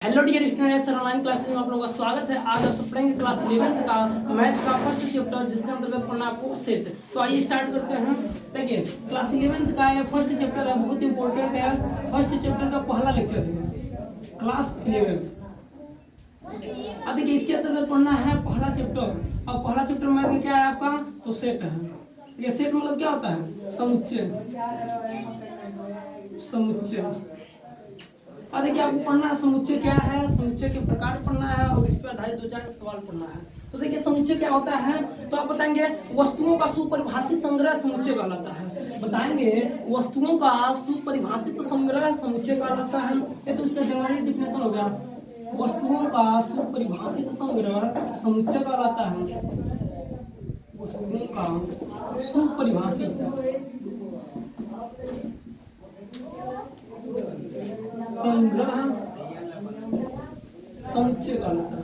Hello dear students, online classes में आप लोगों का स्वागत है। आज आप सब पढ़ेंगे क्लास 11th का मैथ का फर्स्ट चैप्टर, जिसके अंतर्गत पढ़ना आपको सेट। तो आइए स्टार्ट करते हैं। देखिए, क्लास 11th का ये फर्स्ट चैप्टर है, बहुत इंपॉर्टेंट है। फर्स्ट चैप्टर का पहला लेक्चर है क्लास 11th। अब देखिए, इसके अंतर्गत पढ़ना है पहला चैप्टर, और पहला चैप्टर में क्या है आपका, तो सेट है। ये सेट मतलब क्या होता है, समुच्चय। समुच्चय और देखिए, आपको पढ़ना है समुच्चय क्या है, समुच्चय के प्रकार पढ़ना है, और इस पर आधारित 2-4 सवाल पढ़ना है। तो देखिए, समुच्चय क्या होता है, तो आप बताएंगे वस्तुओं का सुपरिभाषित संग्रह समुच्चय कहलाता है। बताएंगे वस्तुओं का सुपरिभाषित संग्रह समुच्चय कहलाता है। ये तो इसका जनरल डिफिनेशन हो गया। वस्तुओं का सुपरिभाषित संग्रह समुच्चय कहलाता है। वस्तुओं का सुपरिभाषित संग्रह समुच्चय कहलाता है।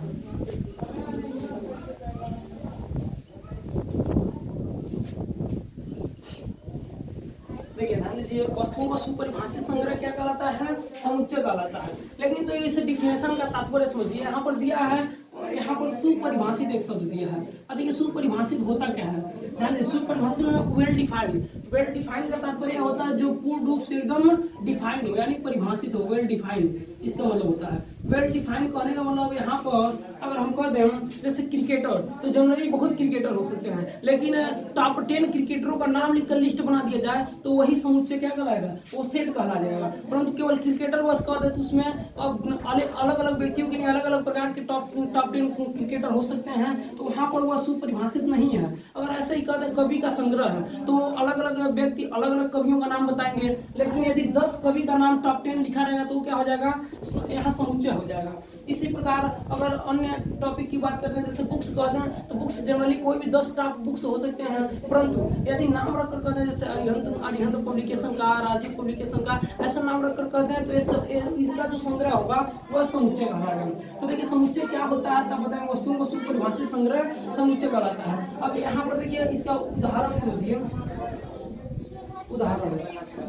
देखिए, ध्यान दीजिए, वस्तुओं का सुपरिभाषित संग्रह क्या कहलाता है, समुच्चय कहलाता है। लेकिन तो इस डिफिनेशन का तात्पर्य समझिए। यहाँ पर दिया है, यहाँ पर सुपरिभाषित एक शब्द दिया है। अब देखिए, सुपरिभाषित होता क्या है, ध्यान दीजिए। सुपरिभाषित में वेल डिफाइंड। वेल डिफाइंड का तात्पर्य होता है जो पूर्ण रूप से एकदम डिफाइंड हो, यानी परिभाषित हो। वेल डिफाइंड इसका मतलब होता है। वेल डिफाइंड कहने का मतलब यहाँ पर अगर हम कह दें जैसे क्रिकेटर, तो जनरली बहुत क्रिकेटर हो सकते हैं, लेकिन टॉप 10 क्रिकेटरों का नाम लिखकर लिस्ट बना दिया जाए तो वही समुच्चय क्या कहलाएगा, वो सेट कहला जाएगा। परंतु केवल क्रिकेटर बस कह दे तो उसमें अब अलग अलग व्यक्तियों के लिए अलग अलग प्रकार के टॉप 10 क्रिकेटर हो सकते हैं, तो वहाँ पर वह सुपरिभाषित नहीं है। अगर ऐसे ही कह दे कवि का संग्रह है, तो अलग अलग व्यक्ति अलग अलग कवियों का नाम बताएंगे, लेकिन यदि 10 कवि का नाम टॉप 10 लिखा रहेगा तो क्या हो जाएगा, यहाँ समुच्चय हो जाएगा। इसी प्रकार अगर अन्य टॉपिक की बात करते हैं, जैसे बुक्स कह दें तो बुक्स जनरली कोई भी 10 टॉप बुक्स हो सकते हैं, परंतु यदि नाम रखकर कहते हैं जैसे अरिहंत पब्लिकेशन का, राजीव पब्लिकेशन का, ऐसा नाम रखकर कहते हैं, तो इसका जो संग्रह होगा वह समुच्चय कहलाएगा। तो देखिए, समुच्चय क्या होता है, तब बताएंगे वस्तुओं को सुपरिभाषित संग्रह समुच्चय कहलाता है। अब यहाँ पर देखिए, इसका उदाहरण समझिए। उदाहरण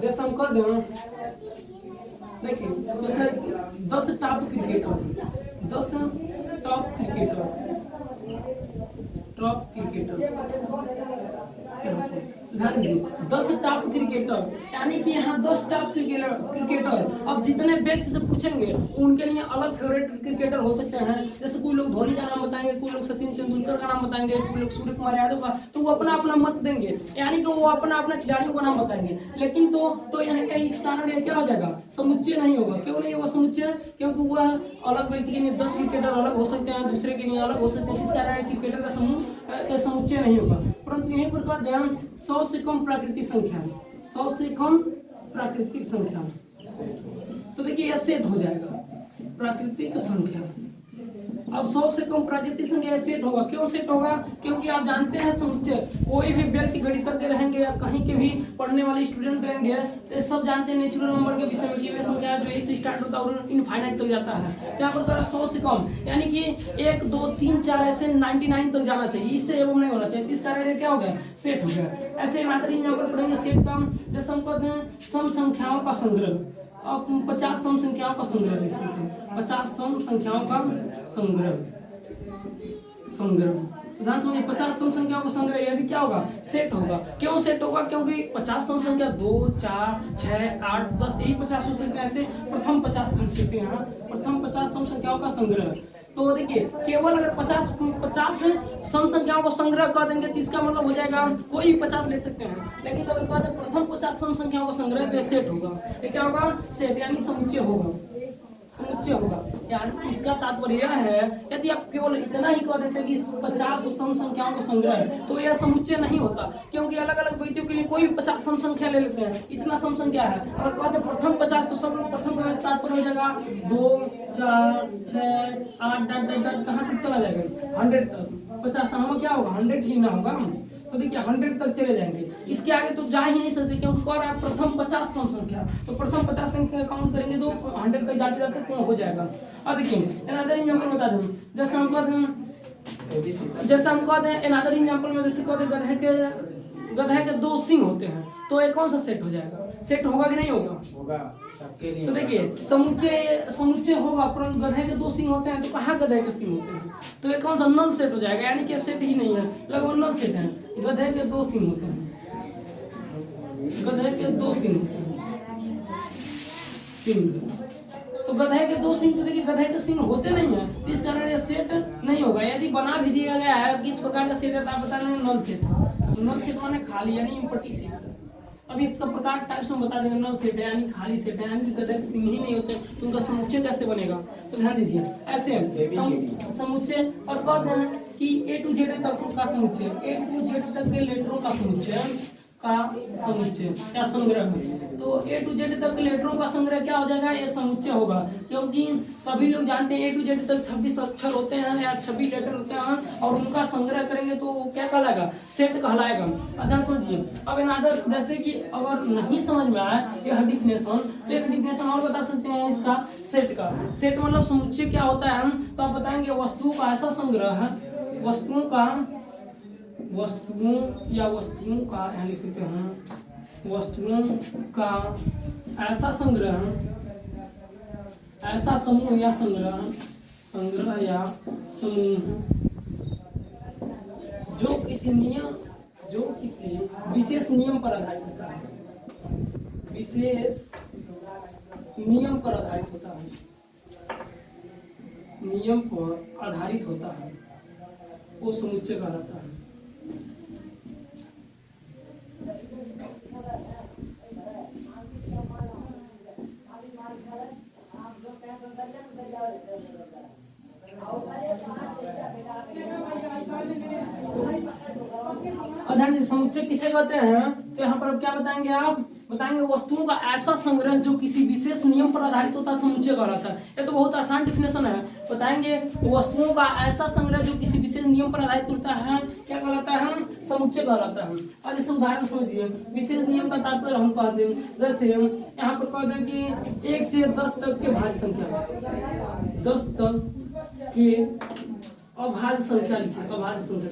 जैसे हम कह दें, देखिए जैसे 10 top cricketer, 10 top cricketer, top cricketer, ध्यान दीजिए 10 टॉप क्रिकेटर, यानी कि यहाँ 10 टॉप क्रिकेटर। अब जितने व्यक्ति से पूछेंगे उनके लिए अलग फेवरेट क्रिकेटर हो सकते हैं। जैसे कोई लोग धोनी का नाम बताएंगे, कोई लोग सचिन तेंदुलकर का नाम बताएंगे, कोई लोग सूर्य कुमार यादव का, तो वो अपना अपना मत देंगे, यानी कि वो अपना अपना खिलाड़ियों का नाम बताएंगे। लेकिन तो यहाँ इस कारण यह क्या हो जाएगा, समुच्चय नहीं होगा। क्यों नहीं होगा समुच्चय, क्योंकि वह अलग व्यक्ति के लिए 10 क्रिकेटर अलग हो सकते हैं, दूसरे के लिए अलग हो सकते हैं, इस कारण क्रिकेटर का समूह समुच्चय नहीं होगा। परंतु यहीं पर का ध्यान 100 से कम प्राकृतिक संख्या, 100 से कम प्राकृतिक संख्या, तो देखिए यह सेट हो जाएगा प्राकृतिक संख्या। अब 100 से कम प्राकृतिक संख्या सेट होगा। क्यों सेट होगा, क्योंकि आप जानते हैं समुच्चय, कोई भी व्यक्ति गणितज्ञ रहेंगे या कहीं के भी पढ़ने वाले स्टूडेंट रहेंगे, तो सब जानते हैं नेचुरल नंबर के विषय में कि वे संख्या जो 1 से स्टार्ट होता है और इनफाइनाइट तक जाता है। तो यहाँ पर 100 से कम, यानी कि 1 2 3 4 ऐसे 99 तक जाना चाहिए, इससे एवं नहीं होना चाहिए। इस कारण क्या हो गया, सेट हो गया। ऐसे यहाँ पर पढ़ेंगे सेट का, जैसे हम कहते हैं सम संख्याओं का संग्रह। अब 50 सम संख्याओं का संग्रह देख सकते हैं, 50 सम संख्याओं का संग्रह। ध्यान समझिए, 50 सम संख्याओं का संग्रह, यह भी क्या होगा, सेट होगा। क्यों सेट होगा, क्योंकि 50 सम संख्या 2 4 6 8 10 यही 50 हो सकते हैं। ऐसे प्रथम 50 बन सकते हैं, प्रथम 50 सम संख्याओं का संग्रह। तो देखिए, केवल अगर 50 सम संख्याओं को संग्रह कर देंगे तो इसका मतलब हो जाएगा कोई भी 50 ले सकते हैं। लेकिन तो अगर प्रथम 50 सम संख्याओं का संग्रह तो सेट होगा। ये क्या होगा, सेट, यानी समुच्चय होगा। समुच्चय होगा, यानी इसका तात्पर्य यह है, यदि आप केवल इतना ही कह देते कि 50 सम संख्याओं का संग्रह है, तो यह समुच्चय नहीं होता। क्योंकि अलग अलग व्यक्तियों के लिए कोई भी 50 सम संख्या ले लेते हैं, इतना सम संख्या है। अगर कहते प्रथम 50 तो सब लोग प्रथम का तात्पर्य हो जाएगा 2 4 6 8 कहाँ तक चला जाएगा, 100 तक। 50 में क्या होगा, 100 ही ना होगा। तो देखिए 100 तक चले जाएंगे, इसके आगे तो जा ही नहीं सकते, क्योंकि कह रहा है प्रथम 50 सम संख्या, तो प्रथम 50 संख्या काउंट करेंगे तो 100 तक जाते जाते कौन हो जाएगा। अब देखिए अनदर एग्जांपल बता दूं, जैसे हम कह दें एनादर एग्जांपल में, जैसे कह दें गधे के गधे के 2 सींग होते हैं, तो ये कौन सा सेट हो जाएगा? सेट होगा कि नहीं होगा? होगा सबके लिए। तो देखिए समुच्चय होगा, परंतु गधे के 2 सींग होते हैं, तो कहाँ गधे के सींग होते हैं? तो ये कौन सा नल सेट हो जाएगा, यानी कि सेट ही नहीं है, लगभग नल सेट है। गधे के 2 सींग होते हैं, गधे के 2 सींग होते हैं, सींग। तो गधे के 2 सींग, तो देखिए गधे के सींग होते नहीं है, तो इस कारण ये सेट नहीं होगा। यदि बना भी दिया गया है किस प्रकार का सेट है, तो आप बता देंगे नल सेट। नल सेट माने खाली, यानी एम्प्टी सेट। अब इसका प्रकार टाइप्स हम बता देंगे, नल सेट है यानी खाली सेट है, यानी गधे के सींग ही नहीं होते, तो उनका समुच्चय कैसे बनेगा? तो ध्यान दीजिए, ऐसे समुच्चय और कहते हैं कि A to Z तक का समुच्चय, A to Z तक के लेटरों का समुच्चय क्या संग्रह है। तो A to Z तक लेटरों का संग्रह क्या हो जाएगा? ये समुच्चय होगा, क्योंकि सभी लोग जानते हैं A to Z तक 26 अक्षर होते हैं या 26 लेटर होते हैं, और उनका संग्रह करेंगे तो क्या कहलाएगा? सेट कहलाएगा। अच्छा समझिए, अब अनदर, जैसे कि अगर नहीं समझ में आए यह डिफिनेशन, तो एक डिफिनेशन और बता सकते हैं इसका, सेट का। सेट मतलब समुच्चय क्या होता है, तो आप बताएंगे वस्तुओं का ऐसा संग्रह है, वस्तुओं का यहाँ लिख सकते हैं, वस्तुओं का ऐसा संग्रह, ऐसा समूह या संग्रह या समूह जो किसी विशेष नियम पर आधारित होता है, विशेष नियम पर आधारित होता है, नियम पर आधारित होता है, वो समुच्चय कहलाता है। समुच्चय किसे कहते हैं? तो यहाँ पर अब क्या बताएंगे आप? बताएंगे वस्तुओं का ऐसा संग्रह जो किसी विशेष नियम पर आधारित होता है, समुच्चय कहलाता है। ये तो बहुत आसान डिफिनेशन है। बताएंगे वस्तुओं का ऐसा संग्रह जो किसी विशेष नियम पर आधारित होता है, क्या कहलाता है? समुच्चय कहलाता है। और इस उदाहरण समझिए, विशेष नियम का तात्पर्य हम कहते हैं, जैसे हम यहाँ पर कहते हैं कि 1 से 10 तक के भाज्य संख्या, 10 तक के अभाज्य संख्या लिखिए, अभाज्य संख्या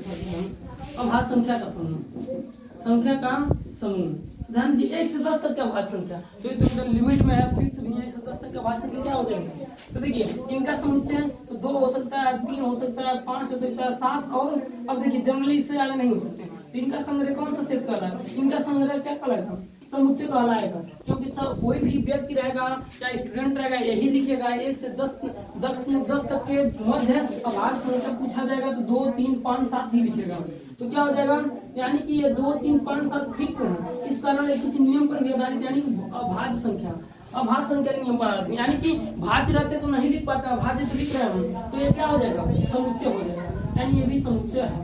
का समूह। ध्यान दीजिए, 1 से 10 तक का भाज्य संख्या, तो ये तो लिमिट में है, फिक्स भी है। 1 से 10 तक का भाज्य संख्या क्या हो जाएगा? तो देखिए इनका समुच्चय तो 2 हो सकता है, 3 हो सकता है, 5 हो सकता है, 7, और अब देखिए जनरली इससे आगे नहीं हो सकते। तो इनका संग्रह कौन सा सेट कहलाएगा? इनका संग्रह क्या कहलाएगा? समुच्चय कहलाएगा, क्योंकि सब कोई भी व्यक्ति रहेगा या स्टूडेंट रहेगा यही लिखेगा। 1 से 10 तक के मध्य अभाज्य संख्या पूछा जाएगा तो 2, 3, 5, 7 ही लिखेगा। तो क्या हो जाएगा? यानी कि ये 2, 3, 5, 7 फिक्स है, इस कारण ये किसी नियम पर भी आधारित, यानी अभाज्य संख्या के नियम पर आधारित, यानी कि भाज्य रहते तो नहीं लिख पाता, अभाज्य तो लिख रहे हैं, तो ये क्या हो जाएगा? समुच्चय हो जाएगा, यानी ये भी समुच्चय है।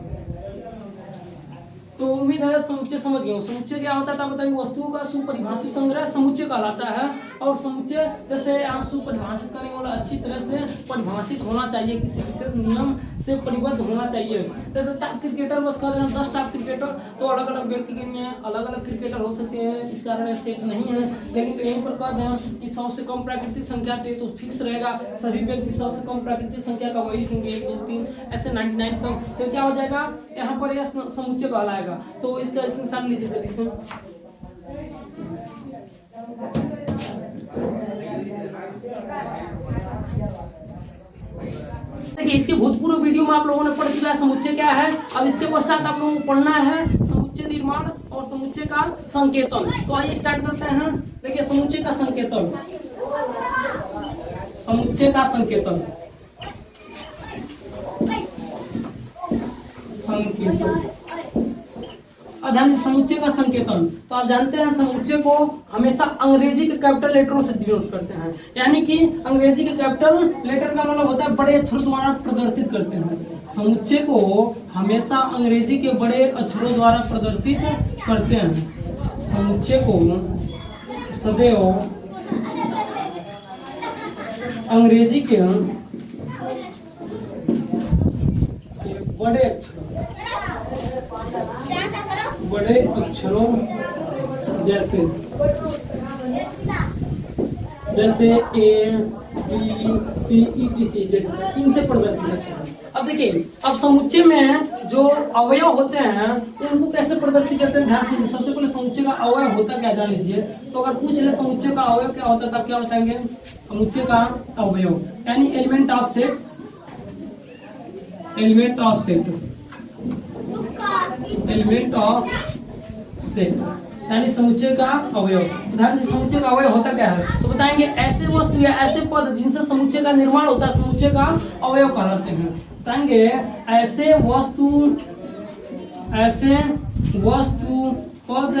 तो उम्मीद है समुच्चय समझ गए। समुच्चय क्या होता है बताएंगे? वस्तुओं का सुपरिभाषित संग्रह समुच्चय कहलाता है। और समुच्चय जैसे यहाँ सुपरिभाषित करने वाला अच्छी तरह से परिभाषित होना चाहिए, किसी विशेष नियम से परिबद्ध होना चाहिए। जैसे टॉप क्रिकेटर बस कह देना 10 टॉप क्रिकेटर, तो अलग अलग व्यक्ति के लिए अलग अलग क्रिकेटर हो सकते हैं, इस कारण सेट नहीं है। लेकिन तो यहीं पर कह दें कि 100 से कम प्राकृतिक संख्या थे तो फिक्स रहेगा, सभी व्यक्ति 100 से कम प्राकृतिक संख्या का वही लिखेंगे, 1, 2, 3 ऐसे 99 तक, तो क्या हो जाएगा? यहाँ पर यह समुच्चय कहलाएगा। तो इसका स्क्रीनशॉट लीजिए जल्दी से। देखिए इसके भूतपूर्व वीडियो में आप लोगों ने पढ़ चुका है समुच्चय क्या है। अब इसके पश्चात आप लोगों को पढ़ना है समुच्चय निर्माण और समुच्चय का संकेतन। तो आइए स्टार्ट करते हैं। देखिए समुच्चय का संकेतन, समुच्चय का संकेतन, समुच्चय का संकेतन। तो आप जानते हैं समुच्चय को हमेशा अंग्रेजी के कैपिटल लेटरों से डिनोट करते हैं, यानी कि अंग्रेजी के कैपिटल लेटर का मतलब होता है बड़े अक्षरों द्वारा प्रदर्शित करते हैं। समुच्चय को हमेशा अंग्रेजी के बड़े अक्षरों द्वारा प्रदर्शित करते हैं। समुच्चय को सदैव अंग्रेजी के बड़े अक्षरों जैसे A, B C E B C Z, इनसे प्रदर्शित करते हैं। अब देखिए, अब समुच्चय में जो अवयव होते हैं उनको कैसे प्रदर्शित करते हैं, ध्यान दीजिए। सबसे पहले समुच्चय का अवयव होता क्या जान लीजिए। तो अगर पूछ ले समुच्चय का अवयव क्या होता है, तब क्या बताएंगे, समुच्चय का अवयव यानी element of set, element of set, element of set यानी समुच्चय का अवयव। ध्यान दीजिए, समुच्चय का अवयव होता क्या है, तो बताएंगे ऐसे वस्तु या ऐसे पद जिनसे समुच्चय का निर्माण होता है, समुच्चय का अवयव कहलाते हैं। बताएंगे ऐसे वस्तु पद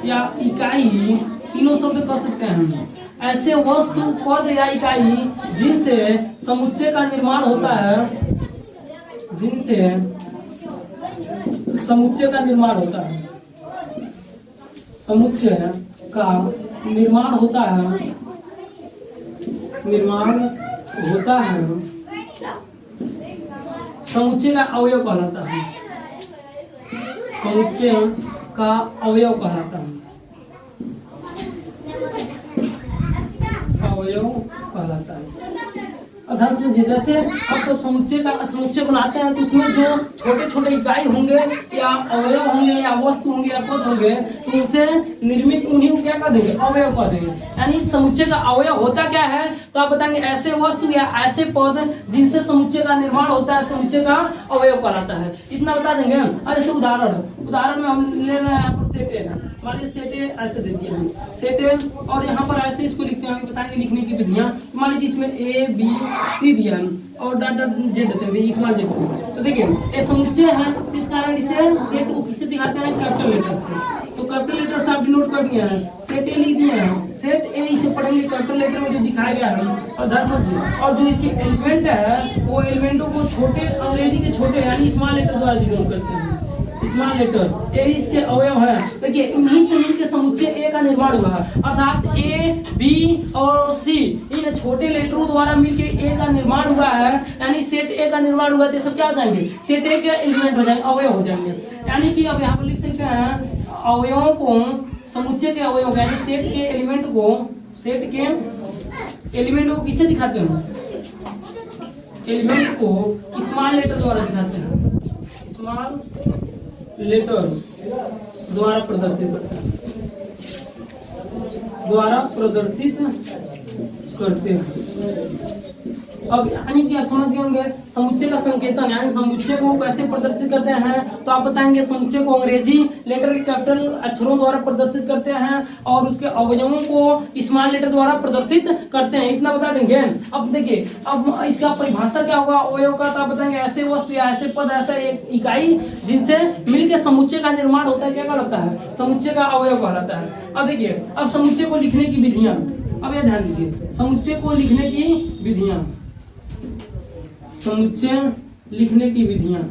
या इकाई, तीनों शब्द कह सकते हैं हम। ऐसे वस्तु पद या इकाई जिनसे समुच्चय का निर्माण होता है, जिनसे समुच्चय का निर्माण होता है, समुच्चय का निर्माण होता है, निर्माण होता है, समुच्चय का अवयव कहलाता है, समुच्चय का अवयव कहलाता है, अवयव कहलाता है। ध्यान समझिए, जैसे आप सब समुच्चय बनाते हैं तो उसमें जो छोटे छोटे इकाई होंगे या अवयव होंगे या वस्तु होंगे या पद होंगे, तो उनसे निर्मित उन्हीं को क्या कर देंगे, अवयव कह देंगे। यानी समुच्चय का अवयव होता क्या है, तो आप बताएंगे ऐसे वस्तु या ऐसे पद जिनसे समुच्चय का निर्माण होता है, समुच्चय का अवयव कहलाता है। इतना बता देंगे। और जैसे उदाहरण में हम ले रहे हैं, यहाँ पर सेट है, मान लीजिए सेट ऐसे दे दिया है, सेट और यहाँ पर ऐसे इसको लिखते हैं, बताएंगे लिखने की विधियां। मान लीजिए इसमें ए बी सी दिया और डॉट डॉट जेड देते हैं, स्मॉल जेड। तो देखिए ये समुच्चय है, इस कारण इसे सेट को किससे दिखाते हैं, कैपिटल लेटर से। तो कैपिटल लेटर से आप नोट कर दिए हैं, सेट ए लिख दिए हैं, सेट ए इसे पढ़ेंगे कैपिटल लेटर में जो दिखाया गया है। और ध्यान समझिए, और जो इसके एलिमेंट है वो एलिमेंटों को छोटे अंग्रेजी के छोटे यानी स्मॉल लेटर द्वारा डिनोट करते हैं, स्मॉल लेटर। ए इसके अवयव है। देखिए इन्हीं से मिलकर समुच्चय ए का निर्माण हुआ है, अर्थात ए बी और सी इन छोटे लेटरों द्वारा मिलकर ए का निर्माण हुआ है। यानी सेट ए का निर्माण हुआ, तो सब क्या हो जाएंगे, सेट ए के एलिमेंट हो जाएंगे, अवयव हो जाएंगे। यानी कि अब यहाँ पर लिख सकते हैं अवयवों को, समुच्चय के अवयव यानी सेट के एलिमेंट को, सेट के एलिमेंट को किससे दिखाते हैं, एलिमेंट को स्मॉल लेटर द्वारा दिखाते हैं, स्मॉल लेटर द्वारा प्रदर्शित करते हैं। अब यानी कि आप समझ गए होंगे समुच्चय का संकेतन, यानी समुच्चय को कैसे प्रदर्शित करते हैं। तो आप बताएंगे समुच्चय को अंग्रेजी लेटर कैपिटल अक्षरों द्वारा प्रदर्शित करते हैं और उसके अवयवों को स्मॉल लेटर द्वारा प्रदर्शित करते हैं, इतना बता देंगे। अब देखिए, अब इसका परिभाषा क्या होगा अवयव का, तो आप बताएंगे ऐसे वस्तु या ऐसे पद, ऐसा एक इकाई जिनसे मिलकर समुच्चय का निर्माण होता है, क्या कहलाता है, समुच्चय का अवयव कहलाता है। अब देखिए, अब समुच्चय को लिखने की विधियां, अब ये ध्यान दीजिए, समुच्चय को लिखने की विधियां, समुच्चय लिखने की विधियां,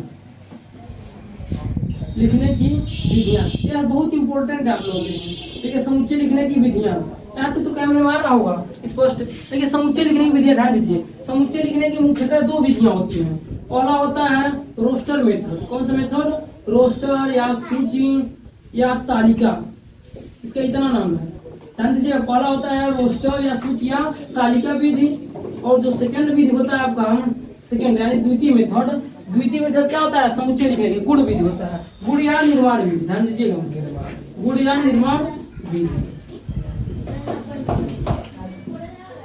लिखने की विधियां, यह बहुत इंपॉर्टेंट है आप लोगों के लिए। ठीक है, समुच्चय लिखने की विधियां, यहाँ तो कैमरे में आ रहा होगा स्पष्ट। देखिए समुच्चय लिखने की विधियां, ध्यान दीजिए, समुच्चय लिखने की मुख्यतः दो विधियां होती हैं। पहला होता है रोस्टर मेथड। कौन सा मेथड, रोस्टर या सूची या तालिका, इसका इतना नाम है, ध्यान दीजिए। पहला होता है रोस्टर या सूची या तालिका विधि, और जो सेकंड विधि होता है आपका सेकंड यानी द्वितीय मेथड। द्वितीय मेथड क्या होता है, समुच्चय लिखने की गुण विधि होता है, गुण या निर्माण विधि, ध्यान दीजिएगा, गुण या निर्माण विधि।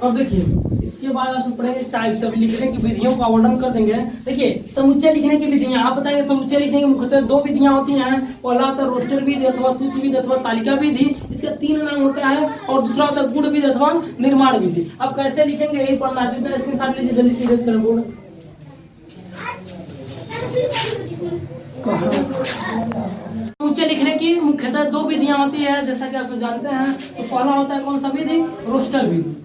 अब देखिए इसके बाद आप पढ़ेंगे टाइप्स, सभी लिखने की विधियों का वर्णन कर देंगे। देखिए समुच्चय लिखने की विधियां, आप बताएंगे समुच्चय लिखने की मुख्यतः दो विधियां होती हैं। पहला होता है रोस्टर विधि अथवा सूची विधि अथवा तालिका विधि, इसका तीन नाम होता है। और दूसरा होता है गुण विधि अथवा निर्माण विधि। अब कैसे लिखेंगे यही पढ़ना है, जितना स्क्रीनशॉट लीजिए, जल्दी से रेज करें बोर्ड। समुच्चय लिखने की मुख्यतः दो विधियां होती है, जैसा कि आप जानते हैं। तो पहला होता है कौन सा विधि, रोस्टर विधि।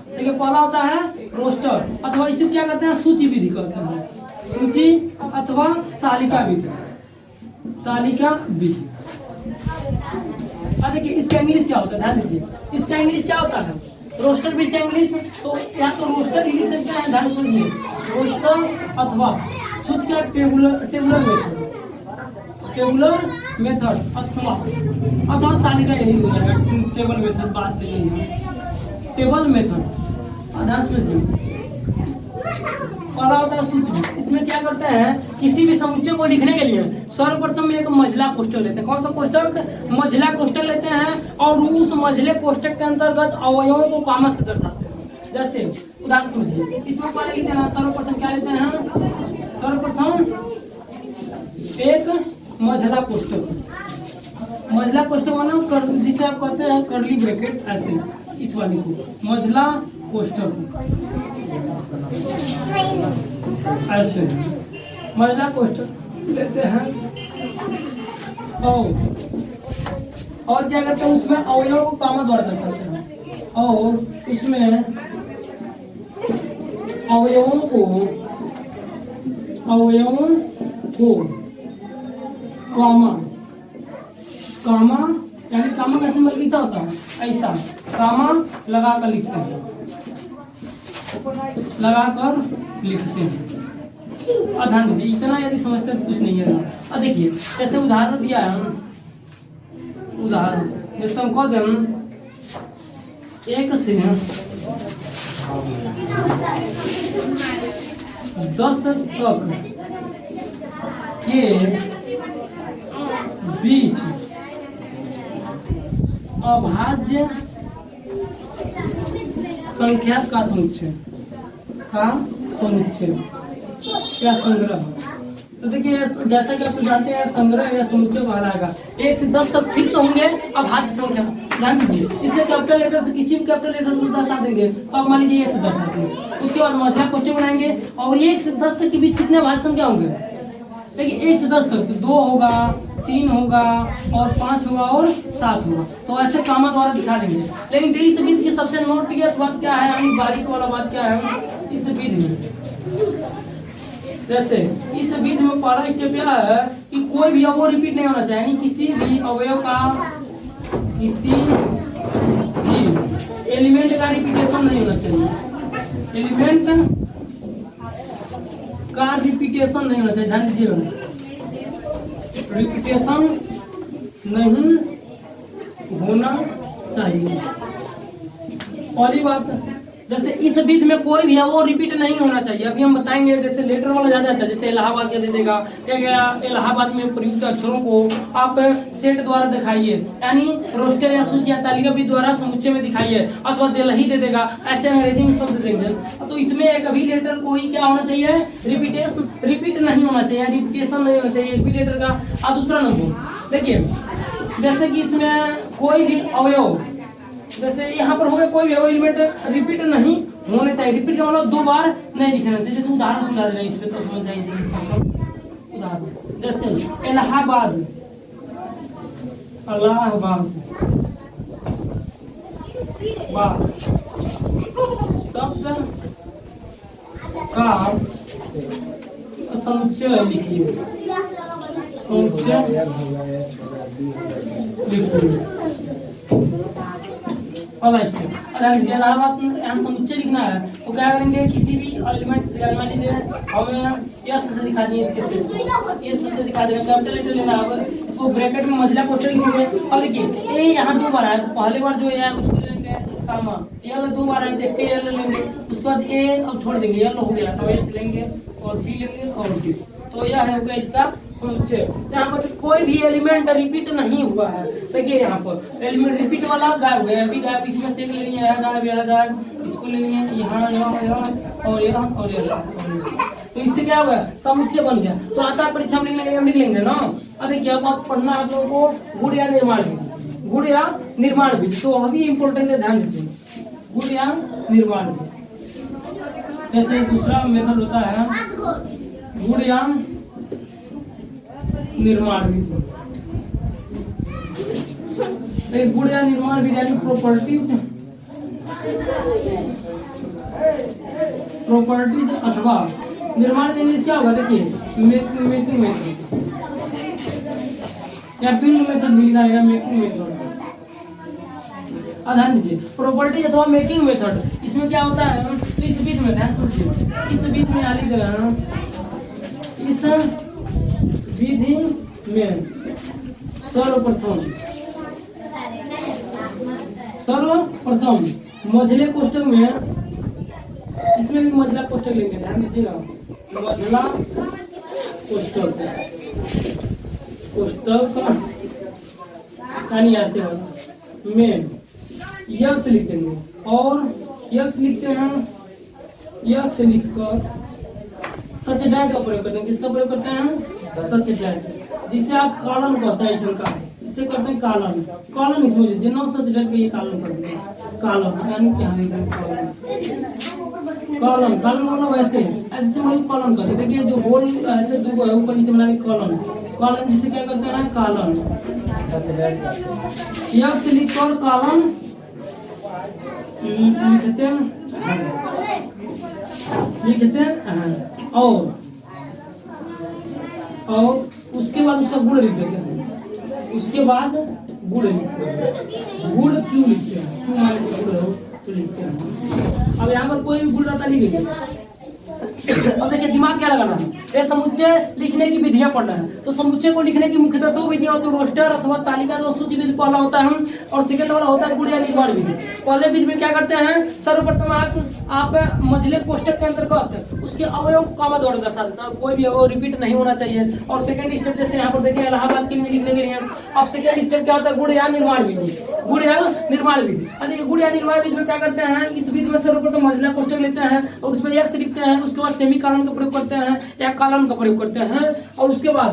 देखिए पहला होता है रोस्टर, अथवा इसे क्या कहते हैं, सूची विधि कहते हैं, सूची अथवा तालिका विधि, तालिका विधि। अब देखिए इसका इंग्लिश क्या होता है, ध्यान दीजिए, इसका इंग्लिश क्या होता है, रोस्टर विधि का इंग्लिश, तो या तो रोस्टर लिख सकते हैं, ध्यान सुनिए, रोस्टर अथवा सूची का टेबुलर मेथड, टेबुलर मेथड अथवा तालिका, यही हो जाएगा टेबल मेथड, बात यही है टेबल मेथड। ध्यान समझिए, पहला होता है सूक्ष्म। इसमें क्या करते हैं, किसी भी समुच्चय को लिखने के लिए सर्वप्रथम एक मंझला कोष्ठक लेते हैं। कौन सा कोष्ठक? मंझला कोष्ठक लेते हैं और उस मंझले कोष्ठक के अंतर्गत अवयवों को कॉमा से दर्शाते हैं। जैसे उदाहरण समझिए, इसमें पहले लिखते हैं सर्वप्रथम क्या लेते हैं, सर्वप्रथम एक मंझला कोष्ठक। मंझला कोष्ठक माना जिसे आप कहते हैं कर्ली ब्रैकेट, ऐसे इस वाले को मंझला कोष्ठक, ऐसे मंझला कोष्ठक लेते हैं। और क्या करते हैं, उसमें अवयवों को कॉमा द्वारा दर्शाते हैं और उसमें अवयवों को कॉमा यानी कॉमा का सिंबल कैसा होता है, ऐसा कॉमा लगाकर लिखते हैं, लगाकर लिखते हैं। और ध्यान दीजिए, इतना यदि समझते हैं तो कुछ नहीं है। और देखिए जैसे उदाहरण दिया है, उदाहरण जैसे हम कह दें 1 से 10 तक के बीच अभाज्य संख्या का समुच्चय या संग्रह। तो देखिए जैसा कि आप जानते हैं संग्रह या समुच्चय कहलाएगा 1 से 10 तक फिक्स होंगे अभाज्य संख्या। ध्यान दीजिए, इसे कैपिटल लेटर से किसी भी कैपिटल लेटर से दर्शा देंगे तो आप मान लीजिए 1 से 10 तक। उसके बाद मंझला कोष्ठक बनाएंगे और 1 से 10 तक के बीच कितने अभाज्य संख्या होंगे। देखिए 1 से 10 तक तो 2 होगा, 3 होगा और 5 होगा और 7 होगा। तो ऐसे कॉमा द्वारा दिखा देंगे। लेकिन इस विधि की सबसे नोट क्लियर बात क्या है, यानी बारीक वाला बात क्या है, इस विधि में जैसे इस विधि में पहला स्टेप क्या है कि कोई भी अवयव रिपीट नहीं होना चाहिए, यानी किसी भी अवयव का किसी भी एलिमेंट का रिपीटेशन नहीं होना चाहिए, एलिमेंट का रिपीटेशन नहीं होना चाहिए। ध्यान दीजिएगा, रिपीटेशन नहीं होना चाहिए। पहली बात, जैसे इस विधि में कोई भी है वो रिपीट नहीं होना चाहिए। अभी हम बताएंगे, जैसे लेटर वाला ज्यादा आता है, जैसे इलाहाबाद का दे देगा क्या क्या, इलाहाबाद में प्रयुक्त अक्षरों को आप सेट द्वारा दिखाइए, यानी रोस्टर या सूची या तालिका द्वारा समुच्चय में दिखाइए, अथवा दिल्ली दे देगा, ऐसे अंग्रेजी में शब्द देंगे। तो इसमें एक भी लेटर कोई क्या होना चाहिए, रिपीट नहीं होना चाहिए, रिपीटेशन नहीं होना चाहिए एक भी लेटर का। और दूसरा नंबर देखिए, जैसे कि इसमें कोई भी अवयव, जैसे यहाँ पर हो गया कोई भी एलिमेंट रिपीट नहीं होने चाहिए। रिपीट का मतलब 2 बार नहीं लिखना चाहिए। जैसे उदाहरण सुना देना, इस पे तो समझ जाएंगे। उदाहरण जैसे इलाहाबाद, इलाहाबाद शब्द का समुच्चय लिखिए, समुच्चय लिखिए। इलाहाबाद यहाँ समुच्चय लिखना है तो क्या करेंगे, किसी भी एलिमेंट मान लीजिए हमें यस से दिखा दिए, इसके सेट यस से दिखा देंगे, कैपिटल लेटर लेना होगा, इसको ब्रैकेट में मंझला कोष्ठक लिखेंगे। और देखिए ए यहाँ 2 बार आया, तो पहले बार जो है उसको लेंगे कामा, ये 2 बार आए देख के ये लेंगे, उसके बाद ए और छोड़ देंगे, ये हो गया तो एच लेंगे और बी लेंगे और डी। तो यह है इसका समुच्चय। यहाँ पर कोई भी एलिमेंट रिपीट नहीं हुआ है। देखिए यहाँ पर एलिमेंट रिपीट वाला गायब गया, अभी गायब, इसमें से लेनी है गायब, यह गायब, इसको लेनी है यहाँ और यहाँ और यहाँ। तो इससे क्या होगा, समुच्चय बन गया। तो आता परीक्षा में लिख लेंगे ना। अब देखिए अब आप पढ़ना आप लोगों को गुण या निर्माण विधि, गुण या निर्माण विधि, तो अभी इम्पोर्टेंट है, ध्यान दीजिए, गुण या निर्माण विधि। जैसे दूसरा मेथड होता है गुण या निर्माण विधि। गुण या निर्माण विधि यानी प्रॉपर्टीज अथवा निर्माण इंग्लिश क्या होगा, देखिए मेकिंग मेथड या बिल्ड मेथड भी लिखा रहेगा, मेकिंग मेथड। ध्यान दीजिए, प्रॉपर्टीज अथवा मेकिंग मेथड, इसमें क्या होता है, इस बीच में ध्यान दीजिए, इस बीच में लिख दे रहा हूँ, इस विधि में सर्वप्रथम मंझले कोष्ठक में इसमें भी मझला कोष्टक लेंगे, ध्यान दीजिएगा, मझला कोष्टक, कोष्टक यानी ऐसे होगा में यक्स लिख देंगे, और यक्स लिखते हैं, यक्स लिखकर सचेडाइट का प्रयोग करते हैं। किसका प्रयोग करते हैं? सचेडाइट, जिसे आप कालन कहते हैं, इसका इसे करते हैं कालन। कालन इसमें लीजिए, नौ सचेडाइट का ये कालन करते हैं, कालन यानी क्या है कालन। कालन मतलब ऐसे ऐसे से मतलब कालन करते हैं। देखिए जो होल ऐसे दो है ऊपर नीचे बनाने कालन, कालन जिसे क्या करते हैं? कालन। यक्स लिखकर कालन लिखते हैं, और उसके बाद उसका गुण लिख देते हैं। उसके बाद गुण लिखते हैं। गुण क्यों लिखते हैं? क्यों मान के गुण हो तो लिखते हैं। अब यहाँ पर कोई भी गुण रहता नहीं लिखेंगे। अब देखिए दिमाग क्या लगाना है, ये समुच्चय लिखने की विधियां पढ़ना है। तो समुच्चय को लिखने की मुख्यतः दो विधियां होती है, रोस्टर अथवा तालिका तो सूची विधि पहला होता है, और सेकंड वाला होता है गुण या निर्माण विधि। पहले विधि में क्या करते हैं? सर्वप्रथम आप मझले कोष्टक के अंतर्गत उसके अवयव कॉमा द्वारा दर्शा देते हैं, कोई भी अवयव रिपीट नहीं होना चाहिए। और सेकंड स्टेप जैसे यहाँ पर देखिए इलाहाबाद के लिए लिखने के लिए, अब सेकंड स्टेप क्या होता है? गुण या निर्माण विधि, गुण या निर्माण विधि। देखिए गुण या निर्माण विधि में क्या करते हैं? इस विधि में सर्वप्रथम मझला कोष्टक लेते हैं और उसमें यक्स लिखते हैं, उसके बाद सेमीकॉलन का प्रयोग करते हैं या कॉलन का प्रयोग करते हैं, और उसके बाद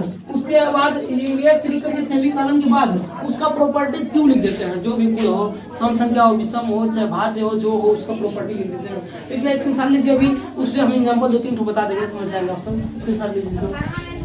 यक्स लिख करके सेमीकॉलन के बाद उसका प्रॉपर्टीज क्यों लिख देते हैं। जो भी गुण हो, सम संख्या हो, विषम हो, चाहे भाज्य हो, जो हो उसका प्रॉपर्टी लिख देते हैं। इतना स्क्रीनशॉट लीजिए, अभी उससे हम एग्जांपल 2-3 बता देंगे, समझ जाएंगे आप सब। स्क्रीनशॉट लीजिए।